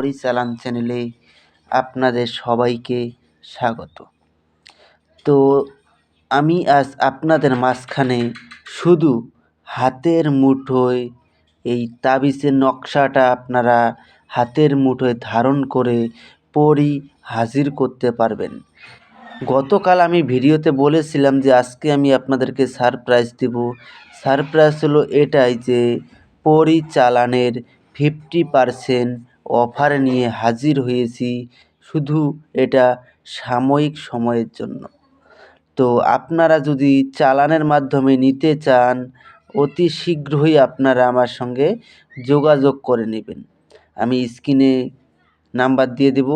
পরিচালন চ্যানেলে আপনাদের সবাইকে স্বাগত। তো আমি আজ আপনাদের মাঝখানে শুধু হাতের মুঠোয় এই তাবিজের নকশাটা আপনারা হাতের মুঠোয় ধারণ করে পরই হাজির করতে পারবেন। গতকাল আমি ভিডিওতে বলেছিলাম যে আজকে আমি আপনাদেরকে সারপ্রাইজ দেব। সারপ্রাইজ হলো এটাই যে পরিচালনের 50% অফার নিয়ে হাজির হয়েছি, শুধু এটা সাময়িক সময়ের জন্য। তো আপনারা যদি চালানের মাধ্যমে নিতে চান, অতি শীঘ্রই আপনারা আমার সঙ্গে যোগাযোগ করে নেবেন। আমি স্ক্রিনে নাম্বার দিয়ে দেব,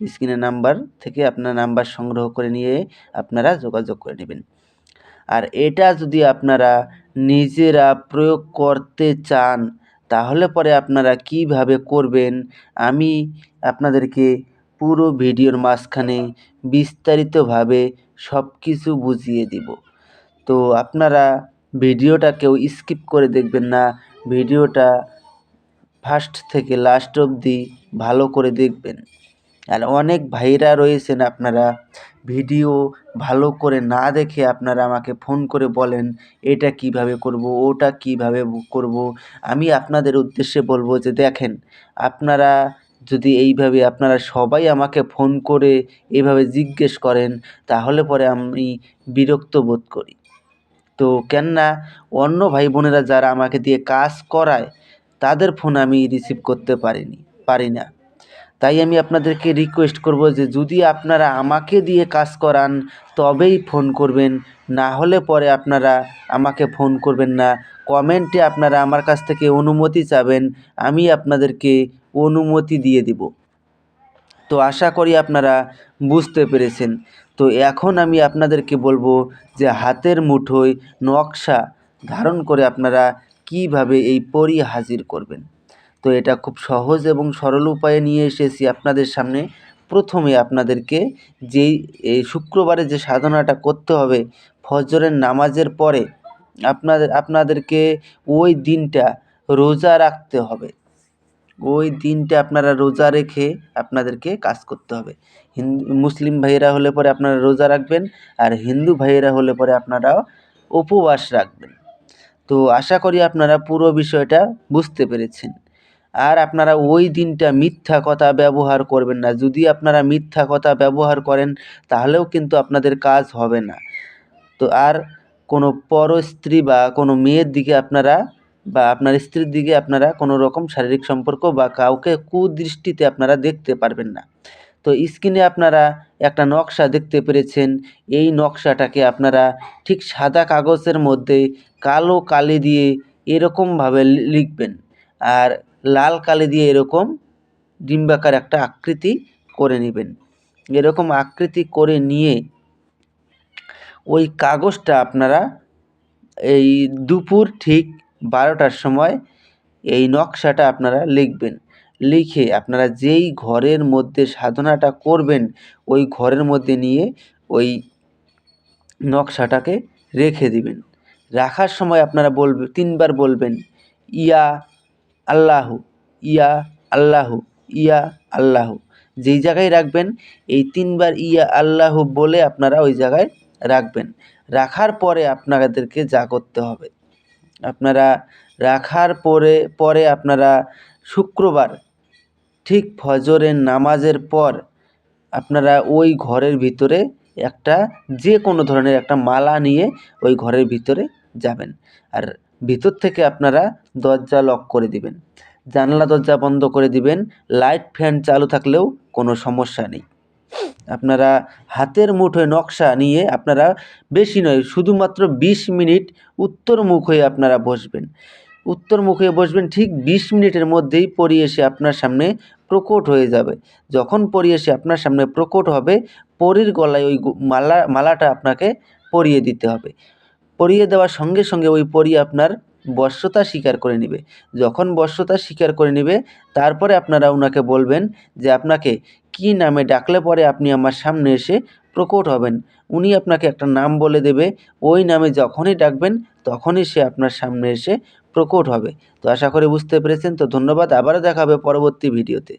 স্ক্রিনের নাম্বার থেকে আপনার নাম্বার সংগ্রহ করে নিয়ে আপনারা যোগাযোগ করে নেবেন। আর এটা যদি আপনারা নিজেরা প্রয়োগ করতে চান, তাহলে পরে আপনারা কিভাবে করবেন আমি আপনাদেরকে পুরো ভিডিওর মাঝখানে বিস্তারিতভাবে সব কিছু বুঝিয়ে দিব। তো আপনারা ভিডিওটা কেউ স্কিপ করে দেখবেন না, ভিডিওটা ফার্স্ট থেকে লাস্ট অবধি ভালো করে দেখবেন। আর অনেক ভাইরা রয়েছেন, আপনারা ভিডিও ভালো করে না দেখে আপনারা আমাকে ফোন করে বলেন এটা কিভাবে করব, ওটা কিভাবে করব। আমি আপনাদের উদ্দেশ্যে বলবো যে দেখেন, আপনারা যদি এইভাবে আপনারা সবাই আমাকে ফোন করে এভাবে জিজ্ঞেস করেন, তাহলে পরে আমি বিরক্ত বোধ করি। তো কেননা অন্য ভাই বোনেরা যারা আমাকে দিয়ে কাজ করায়, তাদের ফোন আমি রিসিভ করতে পারি না। তাই আমি আপনাদেরকে রিকোয়েস্ট করব যে যদি আপনারা আমাকে দিয়ে কাজ করান তবেই ফোন করবেন, না হলে পরে আপনারা আমাকে ফোন করবেন না। কমেন্টে আপনারা আমার কাছ থেকে অনুমতি চাবেন, আমি আপনাদেরকে অনুমতি দিয়ে দিব। তো আশা করি আপনারা বুঝতে পেরেছেন। তো এখন আমি আপনাদেরকে বলবো যে হাতের মুঠোয় নকশা ধারণ করে আপনারা কিভাবে এই পরী হাজির করবেন। তো এটা খুব সহজ এবং সরল উপায়ে নিয়ে এসেছি আপনাদের সামনে। প্রথমে আপনাদেরকে এই শুক্রবারে যে সাধনাটা করতে হবে, ফজরের নামাজের পরে আপনাদেরকে ওই দিনটা রোজা রাখতে হবে। ওই দিনটা আপনারা রোজা রেখে আপনাদেরকে কাজ করতে হবে। মুসলিম ভাইয়েরা হলে পরে আপনারা রোজা রাখবেন, আর হিন্দু ভাইয়েরা হলে পরে আপনারাও উপবাস রাখবেন। তো আশা করি আপনারা পুরো বিষয়টা বুঝতে পেরেছেন। আর আপনারা ওই দিনটা মিথ্যা কথা ব্যবহার করবেন না। যদি আপনারা মিথ্যা কথা ব্যবহার করেন, তাহলেও কিন্তু আপনাদের কাজ হবে না। তো আর কোনো পরস্ত্রী বা কোনো মেয়ের দিকে আপনারা বা আপনার স্ত্রীর দিকে আপনারা কোনো রকম শারীরিক সম্পর্ক বা কাউকে কুদৃষ্টিতে আপনারা দেখতে পারবেন না। তো স্ক্রিনে আপনারা একটা নকশা দেখতে পেরেছেন। এই নকশাটাকে আপনারা ঠিক সাদা কাগজের মধ্যে কালো কালি দিয়ে এরকমভাবে লিখবেন, আর লাল কালি দিয়ে এরকম ডিম্বাকার একটা আকৃতি করে নেবেন। এরকম আকৃতি করে নিয়ে ওই কাগজটা আপনারা এই দুপুর ঠিক 12টার সময় এই নকশাটা আপনারা লিখবেন। লিখে আপনারা যেই ঘরের মধ্যে সাধনাটা করবেন, ওই ঘরের মধ্যে নিয়ে ওই নকশাটাকে রেখে দিবেন। রাখার সময় আপনারা 3বার বলবেন ইয়া আল্লাহু, ইয়া আল্লাহু, ইয়া আল্লাহু। যেই জায়গায় রাখবেন এই 3বার ইয়া আল্লাহু বলে আপনারা ওই জায়গায় রাখবেন। রাখার পরে আপনাদেরকে যা করতে হবে, আপনারা রাখার পরে আপনারা শুক্রবার ঠিক ফজরের নামাজের পর আপনারা ওই ঘরের ভিতরে একটা যে কোনো ধরনের একটা মালা নিয়ে ওই ঘরের ভিতরে যাবেন। আর ভিতর থেকে আপনারা দরজা লক করে দিবেন, জানলা দরজা বন্ধ করে দিবেন। লাইট ফ্যান চালু থাকলেও কোনো সমস্যা নেই। আপনারা হাতের মুঠোয় নকশা নিয়ে আপনারা বেশি নয়, শুধুমাত্র 20 মিনিট উত্তর মুখ হয়ে আপনারা বসবেন। উত্তর মুখে বসবেন, ঠিক 20 মিনিটের মধ্যেই পরী এসে আপনার সামনে প্রকট হয়ে যাবে। যখন পরী এসে আপনার সামনে প্রকট হবে, পরীর গলায় ওই মালাটা আপনাকে পরিয়ে দিতে হবে। পরিয়ে দেওয়ার সঙ্গে সঙ্গে ওই পরী আপনার বশ্যতা স্বীকার করে নেবে। যখন বশ্যতা স্বীকার করে নেবে, তারপরে আপনারা ওনাকে বলবেন যে আপনাকে কী নামে ডাকলে পরে আপনি আমার সামনে এসে প্রকট হবেন। উনি আপনাকে একটা নাম বলে দেবে, ওই নামে যখনই ডাকবেন তখনই সে আপনার সামনে এসে প্রকট হবে। তো আশা করি বুঝতে পেরেছেন। তো ধন্যবাদ, আবারও দেখা হবে পরবর্তী ভিডিওতে।